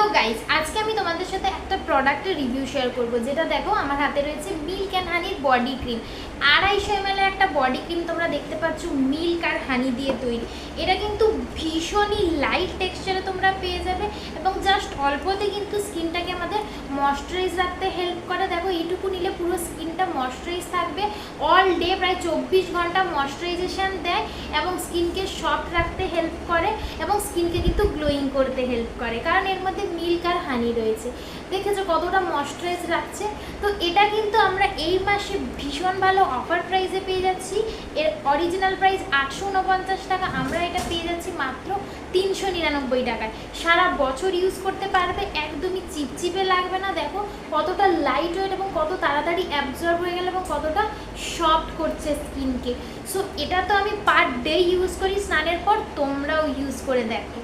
Hello guys, আজকে আমি তোমাদের সাথে একটা প্রোডাক্টের রিভিউ শেয়ার করব, যেটা দেখো আমার হাতে রয়েছে মিল্ক অ্যান্ড হানির বডি ক্রিম। 250 ml একটা বডি ক্রিম তোমরা দেখতে পাচ্ছ মিল্ক আর হানি দিয়ে তৈরি। এটা কিন্তু ভীষণই লাইট টেক্সচারে তোমরা পেয়ে যাবে এবং জাস্ট অল্পতে কিন্তু স্কিনটাকে আমাদের ময়শ্চারাইজ রাখতে হেল্প করে। দেখো এইটুকু নিলে পুরো স্কিনটা ময়শ্চারাইজ থাকবে অল ডে, প্রায় 24 ঘন্টা ময়শ্চারাইজেশন দেয় এবং স্কিনকে সফট রাখতে হেল্প করে এবং স্কিনকে কিন্তু গ্লোয়িং করতে হেল্প করে, কারণ এর মধ্যে মিল্ক আর হানি রয়েছে। দেখেছো কতটা ময়শ্চারাইজ রাখছে। তো এটা কিন্তু আমরা এই মাসে ভীষণ ভালো অফার প্রাইসে পেয়ে যাচ্ছি। এর অরিজিনাল প্রাইস 849 টাকা, আমরা এটা পেয়ে যাচ্ছি মাত্র 399 টাকায়। সারা বছর ইউজ করতে পারবে, একদমই চিপচিপে লাগবে না। দেখো কতটা লাইট ওয়েট এবং কত তাড়াতাড়ি অ্যাবজর্ব হয়ে গেল এবং কতটা সফট করছে স্কিনকে। সো এটা তো আমি পার ডে ইউজ করি স্নানের পর, তোমরাও ইউজ করে দেখো।